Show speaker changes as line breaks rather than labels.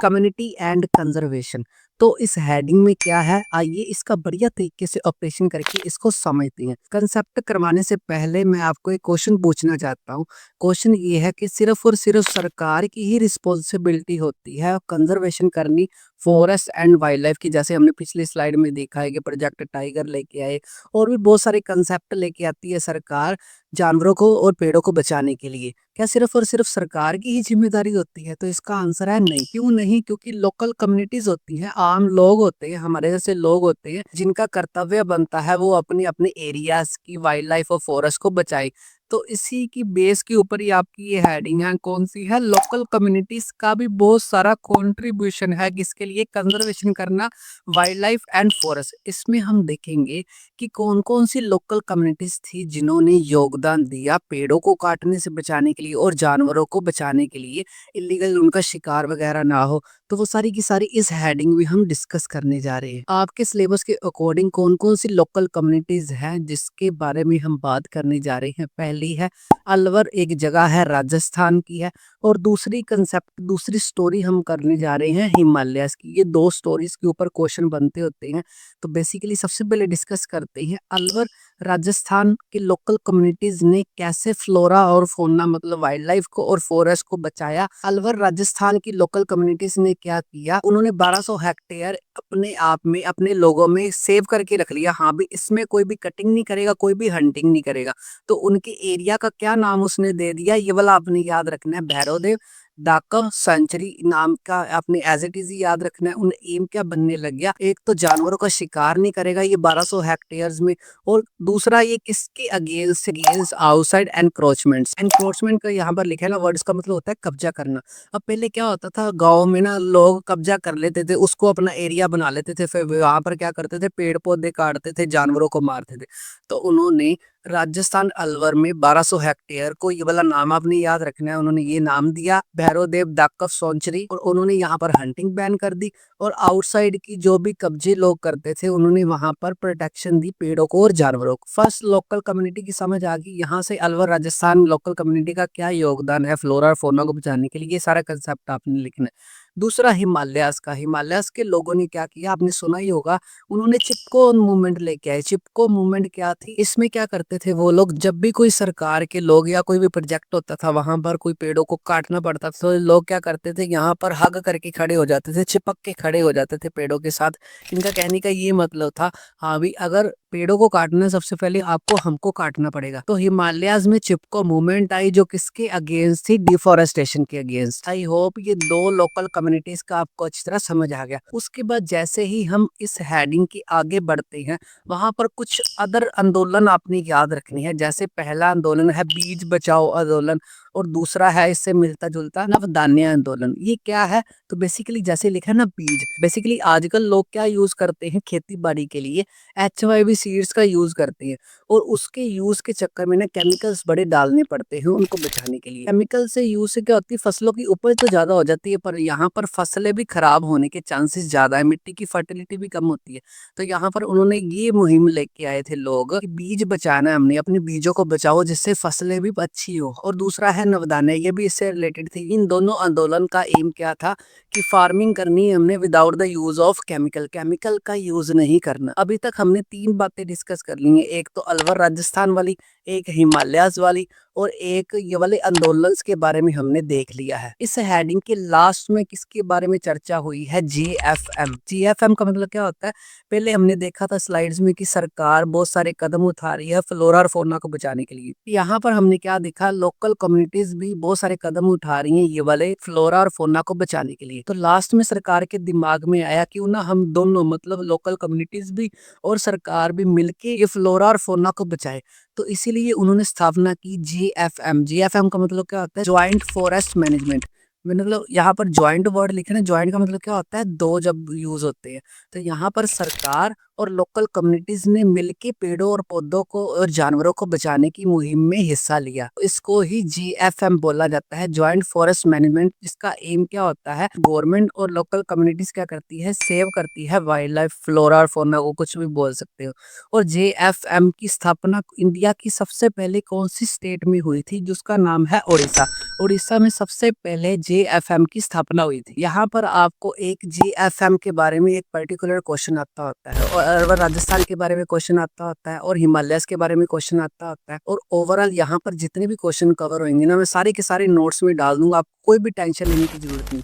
Community and conservation. तो इस heading में क्या है, आइए इसका बढ़िया तरीके से ऑपरेशन करके इसको समझते हैं। कंसेप्ट करवाने से पहले मैं आपको एक क्वेश्चन पूछना चाहता हूँ। क्वेश्चन ये है कि सिर्फ और सिर्फ सरकार की ही रिस्पॉन्सिबिलिटी होती है कंजर्वेशन करनी फॉरेस्ट एंड वाइल्ड लाइफ की, जैसे हमने पिछली स्लाइड में देखा है कि प्रोजेक्ट टाइगर लेके आए और भी बहुत सारे कंसेप्ट लेके आती है सरकार जानवरों को और पेड़ों को बचाने के लिए। क्या सिर्फ और सिर्फ सरकार की ही जिम्मेदारी होती है? तो इसका आंसर है नहीं। क्यों नहीं? क्योंकि लोकल कम्युनिटीज होती हैं, आम लोग होते हैं, हमारे जैसे लोग होते हैं, जिनका कर्तव्य बनता है वो अपने अपने एरियाज की वाइल्ड लाइफ और फॉरेस्ट को बचाए। तो इसी की बेस के ऊपर ही आपकी ये हेडिंग है, कौन सी है? लोकल कम्युनिटीज का भी बहुत सारा कंट्रीब्यूशन है किसके लिए? कंजर्वेशन करना वाइल्ड लाइफ एंड फॉरेस्ट। इसमें हम देखेंगे कि कौन कौन सी लोकल कम्युनिटीज थी जिन्होंने योगदान दिया पेड़ों को काटने से बचाने के लिए और जानवरों को बचाने के लिए, इलीगल उनका शिकार वगैरह ना हो। तो वो सारी की सारी इस हेडिंग में हम डिस्कस करने जा रहे हैं। आपके सिलेबस के अकॉर्डिंग कौन कौन सी लोकल कम्युनिटीज हैं जिसके बारे में हम बात करने जा रहे हैं? पहली है अलवर, एक जगह है राजस्थान की है। और दूसरी कंसेप्ट, दूसरी स्टोरी हम करने जा रहे हैं हिमालयस की। ये दो स्टोरीज के ऊपर क्वेश्चन बनते होते हैं। तो बेसिकली सबसे पहले डिस्कस करते हैं अलवर राजस्थान के लोकल कम्युनिटीज ने कैसे फ्लोरा और फौना मतलब वाइल्ड लाइफ को और फॉरेस्ट को बचाया। अलवर राजस्थान की लोकल कम्युनिटीज ने क्या किया, उन्होंने 1200 हेक्टेयर अपने आप में अपने लोगों में सेव करके रख लिया। हाँ भी, इसमें कोई भी कटिंग नहीं करेगा, कोई भी हंटिंग नहीं करेगा। तो उनके एरिया का क्या नाम उसने दे दिया, ये वाला आपने याद रखना है, भैरवदेव डाकम सेंचुरी नाम का आपने एज इट इज याद रखना है। उन एम क्या बनने लग गया, एक तो जानवरों का शिकार नहीं करेगा ये 1200 हेक्टेयर्स में, और दूसरा ये किसके against? Against outside encroachments. Encroachment का यहाँ पर लिखा है ना वर्ड, इसका मतलब होता है कब्जा करना। अब पहले क्या होता था, गाँव में ना लोग कब्जा कर लेते थे, उसको अपना एरिया बना लेते थे, फिर वहां पर क्या करते थे, पेड़ पौधे काटते थे, जानवरों को मारते थे। तो उन्होंने राजस्थान अलवर में 1200 हेक्टेयर को, ये वाला नाम आपने याद रखना है, उन्होंने ये नाम दिया भैरवदेव डाकफ सेंचुरी। और उन्होंने यहाँ पर हंटिंग बैन कर दी, और आउटसाइड की जो भी कब्जे लोग करते थे उन्होंने वहां पर प्रोटेक्शन दी पेड़ों को और जानवरों को। फर्स्ट लोकल कम्युनिटी की समझ आ गई। यहाँ से अलवर राजस्थान लोकल कम्युनिटी का क्या योगदान है फ्लोरा और फौना को बचाने के लिए, ये सारा कंसेप्ट आपने लिखना है। दूसरा हिमालयस का, हिमालयस के लोगों ने क्या किया आपने सुना ही होगा, उन्होंने चिपको मूवमेंट लेके आए। चिपको मूवमेंट क्या थी, इसमें क्या करते थे वो लोग, जब भी कोई सरकार के लोग या कोई भी प्रोजेक्ट होता था वहां पर कोई पेड़ों को काटना पड़ता था, तो लोग क्या करते थे, यहाँ पर हग करके खड़े हो जाते थे, चिपक के खड़े हो जाते थे पेड़ों के साथ। इनका कहने का ये मतलब था, हाँ भी अगर पेड़ों को काटना है सबसे पहले आपको हमको काटना पड़ेगा। तो हिमालयाज में चिपको मूवमेंट आई जो किसके अगेंस्ट थी? डिफोरेस्टेशन के अगेंस्ट। आई होप ये दो लोकल कम्युनिटीज का आपको अच्छी तरह समझ आ गया। उसके बाद जैसे ही हम इस हेडिंग के आगे बढ़ते हैं, वहां पर कुछ अदर आंदोलन आपने याद रखनी है। जैसे पहला आंदोलन है बीज बचाओ आंदोलन, और दूसरा है इससे मिलता जुलता नवधान्य आंदोलन। ये क्या है? तो बेसिकली जैसे लिखा है ना बीज, बेसिकली आजकल लोग क्या यूज करते हैं खेती बाड़ी के लिए, HYV सीड्स का यूज करते हैं, और उसके यूज के चक्कर में ना केमिकल्स बड़े डालने पड़ते हैं उनको बचाने के लिए। केमिकल से यूज से क्या होती है, फसलों की उपज तो ज्यादा हो जाती है, पर यहाँ पर फसलें भी खराब होने के चांसेस ज्यादा है, मिट्टी की फर्टिलिटी भी कम होती है। तो यहाँ पर उन्होंने ये मुहिम लेके आए थे लोग कि बीज बचाना है, हमने अपने बीजों को बचाओ जिससे फसलें भी अच्छी हो। और दूसरा है नवधान्य, ये भी इससे रिलेटेड थी। इन दोनों आंदोलन का एम क्या था कि फार्मिंग करनी है हमने without the use of chemical, chemical का यूज नहीं करना। अभी तक हमने तीन बातें डिस्कस कर ली हैं, एक तो अलवर राजस्थान वाली, एक हिमालयाज वाली, और एक ये वाले आंदोलन के बारे में हमने देख लिया है। इस हेडिंग के लास्ट में किसके बारे में चर्चा हुई है? GFM। GFM का मतलब क्या होता है? पहले हमने देखा था स्लाइड्स में कि सरकार बहुत सारे कदम उठा रही है फ्लोरा और फौना को बचाने के लिए। यहाँ पर हमने क्या देखा, लोकल कम्युनिटीज भी बहुत सारे कदम उठा रही हैं ये वाले फ्लोरा और फौना को बचाने के लिए। तो लास्ट में सरकार के दिमाग में आया क्यों ना हम दोनों मतलब लोकल कम्युनिटीज भी और सरकार भी मिलके ये फ्लोरा और फौना को बचाए। तो इसीलिए उन्होंने स्थापना की GFM। GFM का मतलब क्या होता है? Joint forest management. मतलब यहाँ पर ज्वाइंट वर्ड लिखे ना, ज्वाइंट का मतलब क्या होता है? दो जब यूज होते हैं। तो यहाँ पर सरकार और लोकल कम्युनिटीज ने मिलके पेड़ों और पौधों को और जानवरों को बचाने की मुहिम में हिस्सा लिया। इसको ही जीएफएम बोला जाता है, जॉइंट फॉरेस्ट मैनेजमेंट। इसका एम क्या होता है, गवर्नमेंट और लोकल कम्युनिटीज क्या करती है, सेव करती है वाइल्ड लाइफ, फ्लोरा और फौना को कुछ भी बोल सकते हो। और जेएफएम की स्थापना इंडिया की सबसे पहले कौन सी स्टेट में हुई थी, जिसका नाम है उड़ीसा। उड़ीसा में सबसे पहले जेएफएम की स्थापना हुई थी। यहाँ पर आपको एक जेएफएम के बारे में एक पर्टिकुलर क्वेश्चन आता होता है, और अरवर राजस्थान के बारे में क्वेश्चन आता होता है, और हिमालयस के बारे में क्वेश्चन आता होता है। और ओवरऑल यहाँ पर जितने भी क्वेश्चन कवर होंगे ना, मैं सारे के सारे नोट्स में डाल दूंगा, आपको कोई भी टेंशन लेने की जरूरत नहीं।